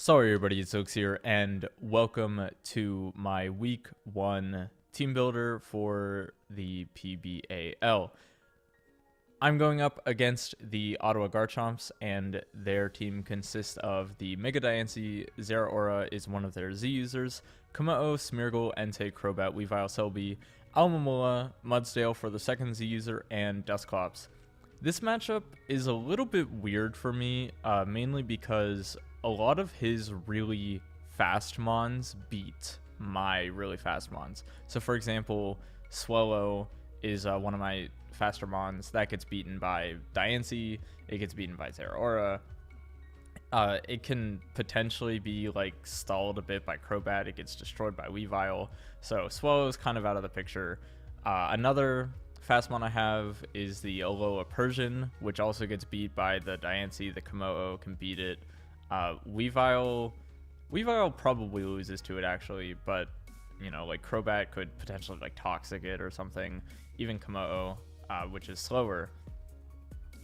Sorry everybody, it's Xilicks here, and welcome to my week 1 team builder for the PBAL. I'm going up against the Ottawa Garchomps, and their team consists of the Mega Diancie, Zeraora is one of their Z users, Komodo, Smeargle, Entei, Crobat, Weavile, Celebi, Almamola, Mudsdale for the second Z user, and Dusclops. This matchup is a little bit weird for me, mainly because a lot of his really fast mons beat my really fast mons. So for example, Swellow is one of my faster mons that gets beaten by Diancie, it gets beaten by Zeraora. It can potentially be like stalled a bit by Crobat, it gets destroyed by Weavile. So Swellow is kind of out of the picture. Another fast mon I have is the Alola Persian, which also gets beat by the Diancie. The Komodo can beat it. Weavile probably loses to it actually, but you know, like Crobat could potentially like Toxic it or something. Even Komodo, which is slower,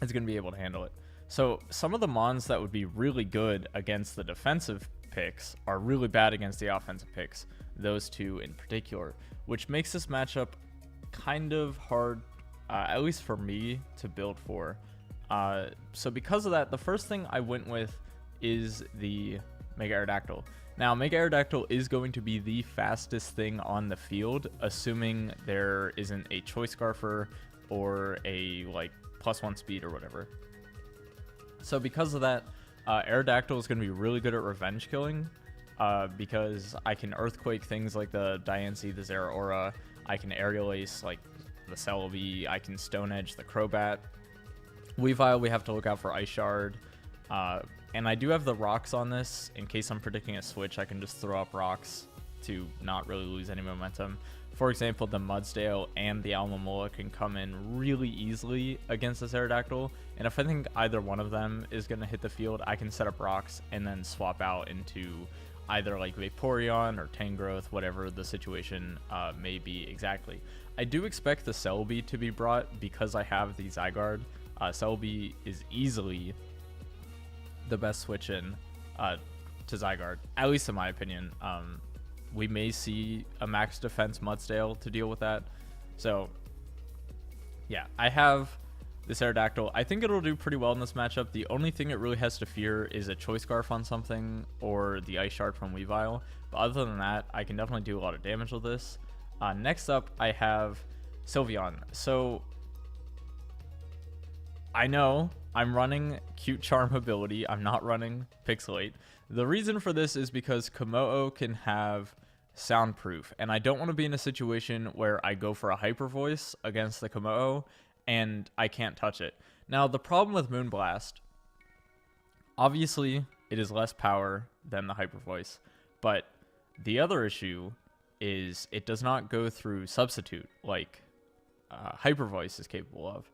is going to be able to handle it. So some of the mons that would be really good against the defensive picks are really bad against the offensive picks, those two in particular, which makes this matchup kind of hard, at least for me, to build for. So because of that, the first thing I went with is the Mega Aerodactyl. Now, Mega Aerodactyl is going to be the fastest thing on the field, assuming there isn't a Choice Scarfer or a like +1 speed or whatever. So because of that, Aerodactyl is going to be really good at revenge killing, because I can Earthquake things like the Diancie, the Zeraora, I can Aerial Ace like the Celebi, I can Stone Edge the Crobat. Weavile, we have to look out for Ice Shard. And I do have the rocks on this. In case I'm predicting a switch, I can just throw up rocks to not really lose any momentum. For example, the Mudsdale and the Almamola can come in really easily against this Aerodactyl. And if I think either one of them is going to hit the field, I can set up rocks and then swap out into either like Vaporeon or Tangrowth, whatever the situation may be exactly. I do expect the Celebi to be brought because I have the Zygarde. Celebi is easily the best switch in to Zygarde, at least in my opinion. We may see a max defense Mudsdale to deal with that. So yeah, I have this Aerodactyl. I think it'll do pretty well in this matchup. The only thing it really has to fear is a Choice Scarf on something or the Ice Shard from Weavile. But other than that, I can definitely do a lot of damage with this. Next up, I have Sylveon. So I know I'm running Cute Charm ability. I'm not running Pixelate. The reason for this is because Komodo can have Soundproof, and I don't want to be in a situation where I go for a Hyper Voice against the Komodo and I can't touch it. Now, the problem with Moonblast, obviously, it is less power than the Hyper Voice, but the other issue is it does not go through Substitute like Hyper Voice is capable of.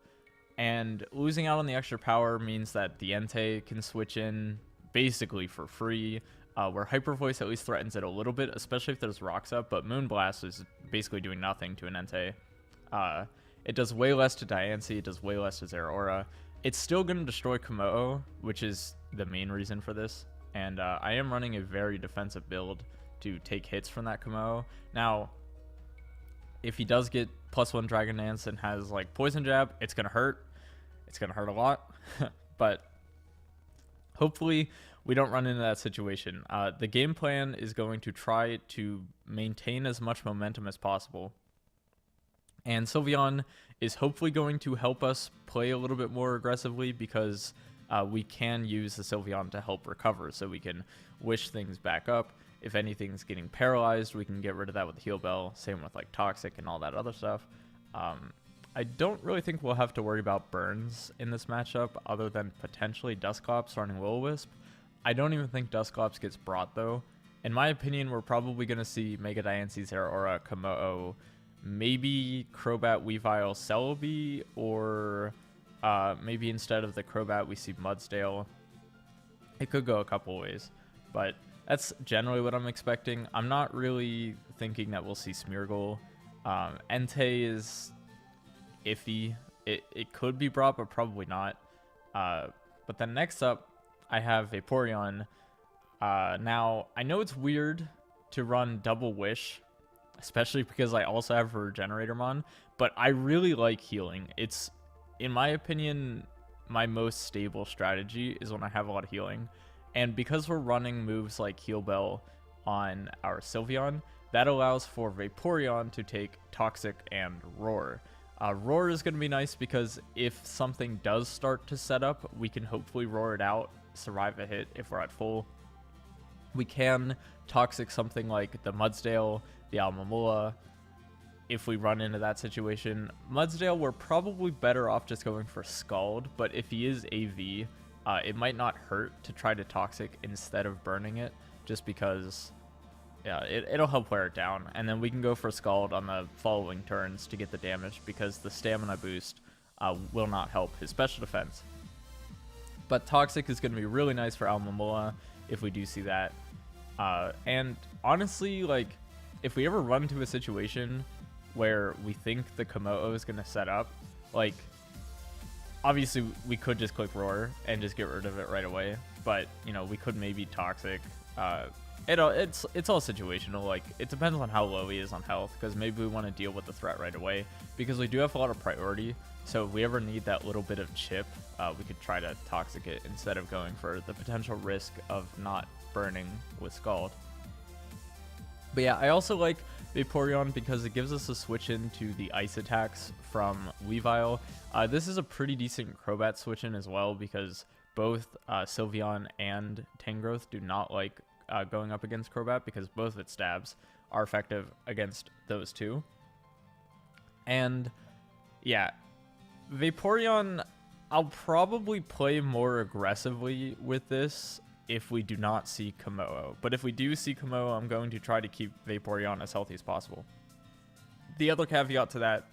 And losing out on the extra power means that the Entei can switch in basically for free, where Hyper Voice at least threatens it a little bit, especially if there's rocks up, but Moonblast is basically doing nothing to an Entei. It does way less to Diancie, it does way less to Zeraora. It's still going to destroy Komodo, which is the main reason for this, and I am running a very defensive build to take hits from that Komodo. Now, if he does get +1 Dragon Dance and has like Poison Jab, it's going to hurt. It's going to hurt a lot, but hopefully we don't run into that situation. The game plan is going to try to maintain as much momentum as possible. And Sylveon is hopefully going to help us play a little bit more aggressively because we can use the Sylveon to help recover. So we can wish things back up. If anything's getting paralyzed, we can get rid of that with the Heal Bell. Same with like Toxic and all that other stuff. I don't really think we'll have to worry about burns in this matchup other than potentially Dusclops running Will-O-Wisp. I don't even think Dusclops gets brought though. In my opinion, we're probably going to see Mega Diancie, Zeraora, Komodo, maybe Crobat, Weavile, Celebi, or maybe instead of the Crobat we see Mudsdale. It could go a couple ways, but that's generally what I'm expecting. I'm not really thinking that we'll see Smeargle. Entei is iffy. It could be brought, but probably not. But then next up, I have Vaporeon, Now, I know it's weird to run Double Wish, especially because I also have Regenerator Mon, but I really like healing. It's, in my opinion, my most stable strategy is when I have a lot of healing. And because we're running moves like Heal Bell on our Sylveon, that allows for Vaporeon to take Toxic and Roar. Roar is going to be nice because if something does start to set up, we can hopefully roar it out, survive a hit if we're at full. We can Toxic something like the Mudsdale, the Almamula, if we run into that situation. Mudsdale, we're probably better off just going for Scald, but if he is AV, it might not hurt to try to Toxic instead of burning it, just because, yeah, it'll help wear it down. And then we can go for Scald on the following turns to get the damage, because the stamina boost will not help his special defense. But Toxic is going to be really nice for Almamula if we do see that. And honestly, like, if we ever run into a situation where we think the Komodo is going to set up, like, obviously we could just click Roar and just get rid of it right away, but, you know, we could maybe Toxic. It's all situational. Like, it depends on how low he is on health, because maybe we want to deal with the threat right away, because we do have a lot of priority. So if we ever need that little bit of chip, we could try to Toxic it instead of going for the potential risk of not burning with Scald. But yeah, I also like Vaporeon because it gives us a switch into the ice attacks from Weavile. This is a pretty decent Crobat switch in as well, because both Sylveon and Tangrowth do not like going up against Crobat, because both of its stabs are effective against those two. And yeah, Vaporeon, I'll probably play more aggressively with this if we do not see Komodo. But if we do see Komodo, I'm going to try to keep Vaporeon as healthy as possible. The other caveat to that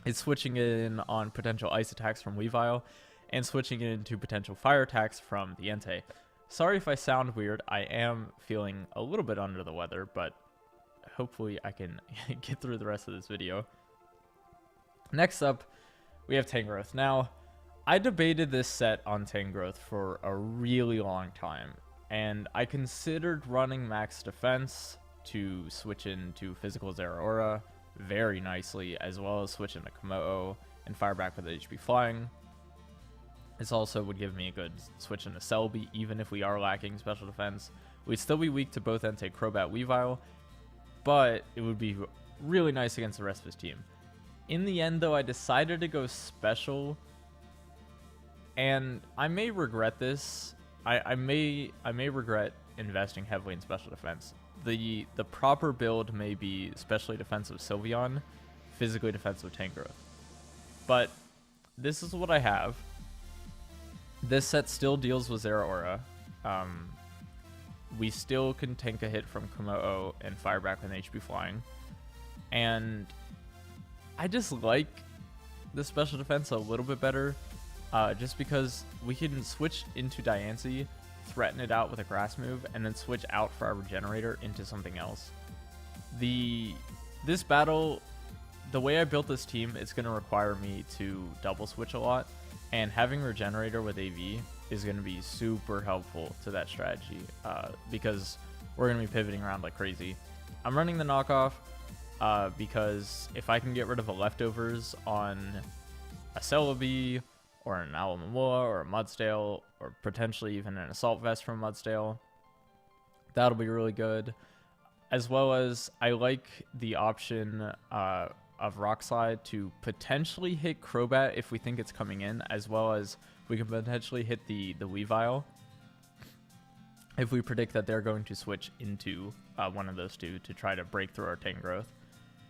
is switching in on potential ice attacks from Weavile and switching into potential fire attacks from the Entei. Sorry if I sound weird. I am feeling a little bit under the weather, but hopefully I can get through the rest of this video. Next up, we have Tangrowth. Now, I debated this set on Tangrowth for a really long time, and I considered running max defense to switch into physical Zeraora very nicely, as well as switch into Komodo and fire back with HP flying. This also would give me a good switch into Celebi, even if we are lacking special defense. We'd still be weak to both Entei, Crobat, Weavile, but it would be really nice against the rest of his team. In the end, though, I decided to go special, and I may regret this. I may regret investing heavily in special defense. The proper build may be specially defensive Sylveon, physically defensive Tangrowth. But this is what I have. This set still deals with Zeraora. We still can tank a hit from Komodo and fire back with HP flying. And I just like the special defense a little bit better, just because we can switch into Diancie, threaten it out with a grass move, and then switch out for our Regenerator into something else. This battle, the way I built this team, it's going to require me to double switch a lot, and having Regenerator with AV is going to be super helpful to that strategy, because we're going to be pivoting around like crazy. I'm running the knockoff because if I can get rid of the leftovers on a Celebi or an Almamula or a Mudsdale, or potentially even an Assault Vest from Mudsdale, that'll be really good. As well as I like the option of Rock Slide to potentially hit Crobat if we think it's coming in, as well as we can potentially hit the Weavile if we predict that they're going to switch into one of those two to try to break through our Tangrowth,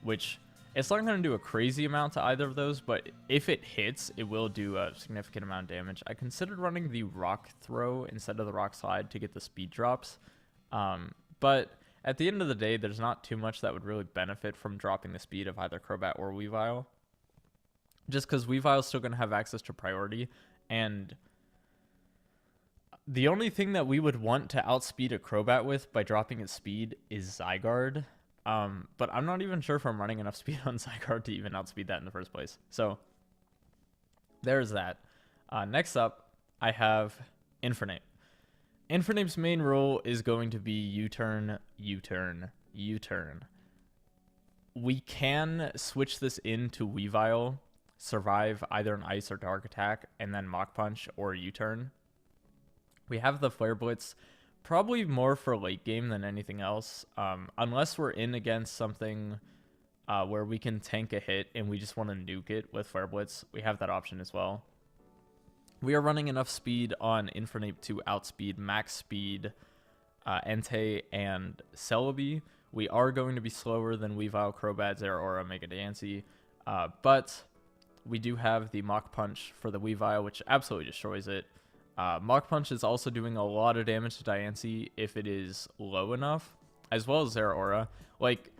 which it's not going to do a crazy amount to either of those, but if it hits, it will do a significant amount of damage. I considered running the Rock Throw instead of the Rock Slide to get the speed drops, but at the end of the day, there's not too much that would really benefit from dropping the speed of either Crobat or Weavile, just because Weavile's still going to have access to priority, and the only thing that we would want to outspeed a Crobat with by dropping its speed is Zygarde. But I'm not even sure if I'm running enough speed on Zygarde to even outspeed that in the first place. So there's that. Next up, I have Infernape. Infernape's main role is going to be U-turn, U-turn, U-turn. We can switch this into Weavile, survive either an Ice or Dark Attack, and then Mach Punch or U-turn. We have the Flare Blitz, probably more for late game than anything else, unless we're in against something where we can tank a hit and we just want to nuke it with Flare Blitz. We have that option as well. We are running enough speed on Infernape to outspeed max speed Entei and Celebi. We are going to be slower than Weavile, Crobat, Zeraora, Mega Diancie, but we do have the Mach Punch for the Weavile, which absolutely destroys it. Mach Punch is also doing a lot of damage to Diancie if it is low enough, as well as Zeraora. Like,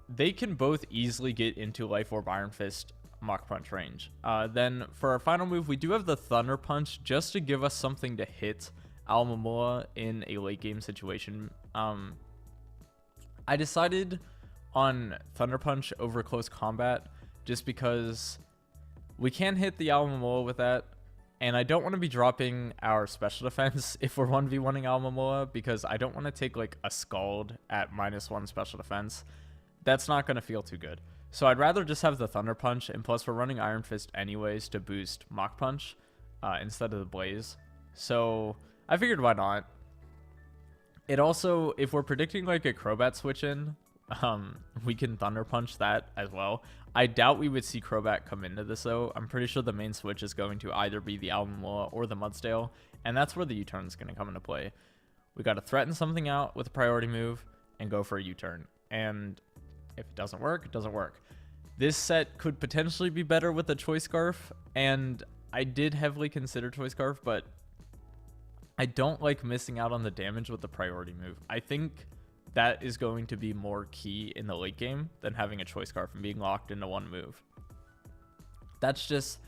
they can both easily get into Life Orb, Iron Fist, Mach Punch range. Then for our final move, we do have the Thunder Punch just to give us something to hit Alomomola in a late game situation. I decided on Thunder Punch over Close Combat just because we can hit the Alomomola with that, and I don't want to be dropping our special defense if we're 1v1ing Alomomola, because I don't want to take like a Scald at -1 special defense. That's not going to feel too good. So I'd rather just have the Thunder Punch, and plus we're running Iron Fist anyways to boost Mach Punch instead of the Blaze. So I figured why not. It also, if we're predicting like a Crobat switch in, we can Thunder Punch that as well. I doubt we would see Crobat come into this though. I'm pretty sure the main switch is going to either be the Alomomola or the Mudsdale, and that's where the U-turn is going to come into play. We got to threaten something out with a priority move and go for a U-turn. And if it doesn't work, it doesn't work. This set could potentially be better with a Choice Scarf, and I did heavily consider Choice Scarf, but I don't like missing out on the damage with the priority move. I think that is going to be more key in the late game than having a Choice Scarf and being locked into one move. That's just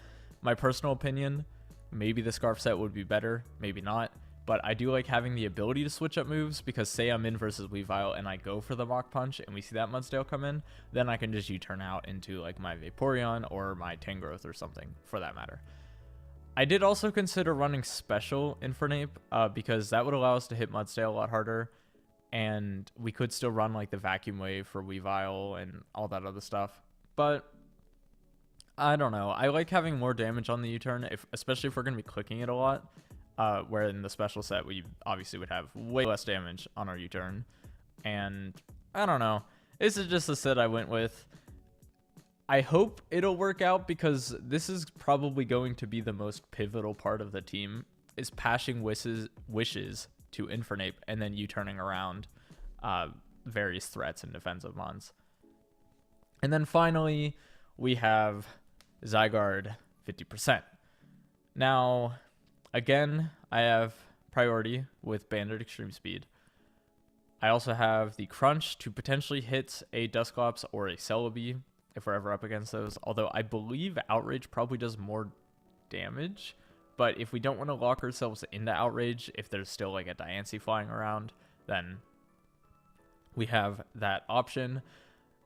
my personal opinion. Maybe the Scarf set would be better, maybe not. But I do like having the ability to switch up moves, because say I'm in versus Weavile and I go for the Mach Punch and we see that Mudsdale come in, then I can just U-turn out into like my Vaporeon or my Tangrowth or something for that matter. I did also consider running Special Infernape because that would allow us to hit Mudsdale a lot harder, and we could still run like the Vacuum Wave for Weavile and all that other stuff. But I don't know. I like having more damage on the U-turn, especially if we're going to be clicking it a lot. Where in the special set, we obviously would have way less damage on our U-turn. And I don't know. This is just the set I went with. I hope it'll work out, because this is probably going to be the most pivotal part of the team, is passing wishes to Infernape and then U-turning around various threats and defensive mons. And then finally, we have Zygarde 50%. Now, again, I have priority with Banded Extreme Speed. I also have the Crunch to potentially hit a Dusclops or a Celebi if we're ever up against those. Although I believe Outrage probably does more damage. But if we don't want to lock ourselves into Outrage, if there's still like a Diancie flying around, then we have that option.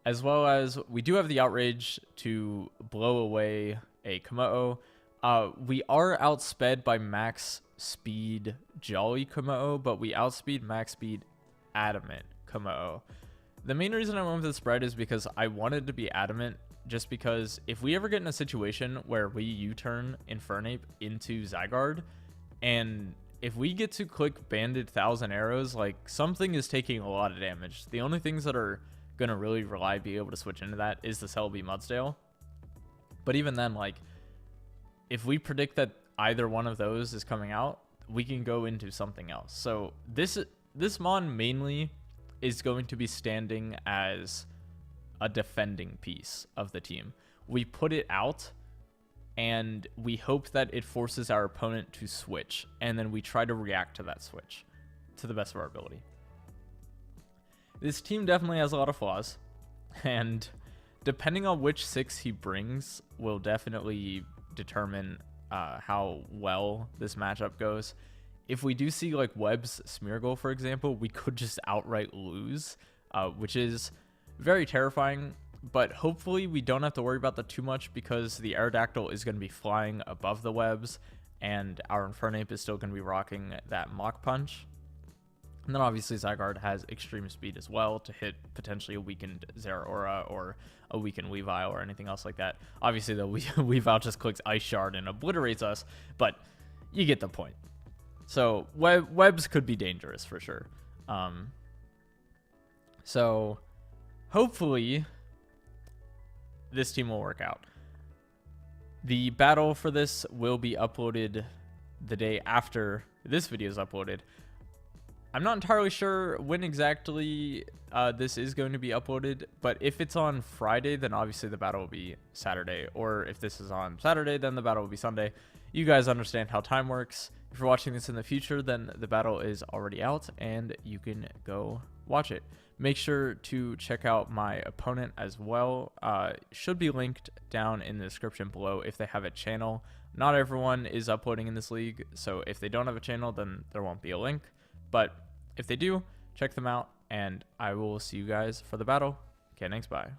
As well as we do have the Outrage to blow away a Komodo. We are outsped by max speed Jolly Komodo, but we outspeed max speed Adamant Komodo. The main reason I went with the spread is because I wanted to be Adamant, just because if we ever get in a situation where we U-turn Infernape into Zygarde, and if we get to click Banded 1,000 Arrows, like, something is taking a lot of damage. The only things that are going to really be able to switch into that is the Celebi Mudsdale. But even then, like, if we predict that either one of those is coming out, we can go into something else. So this mon mainly is going to be standing as a defending piece of the team. We put it out and we hope that it forces our opponent to switch, and then we try to react to that switch to the best of our ability. This team definitely has a lot of flaws, and depending on which 6 he brings will definitely determine how well this matchup goes. If we do see like Webb's Smeargle, for example, we could just outright lose, which is very terrifying. But hopefully we don't have to worry about that too much, because the Aerodactyl is going to be flying above the webs, and our Infernape is still going to be rocking that Mach Punch. And then obviously Zygarde has extreme speed as well to hit potentially a weakened Zeraora or a weakened Weavile or anything else like that. Obviously the Weavile just clicks Ice Shard and obliterates us, but you get the point. So webs could be dangerous for sure. So hopefully this team will work out. The battle for this will be uploaded the day after this video is uploaded. I'm not entirely sure when exactly this is going to be uploaded, but if it's on Friday, then obviously the battle will be Saturday. Or if this is on Saturday, then the battle will be Sunday. You guys understand how time works. If you're watching this in the future, then the battle is already out and you can go watch it. Make sure to check out my opponent as well. Should be linked down in the description below if they have a channel. Not everyone is uploading in this league, so if they don't have a channel, then there won't be a link. But if they do, check them out, and I will see you guys for the battle. Okay, thanks, bye.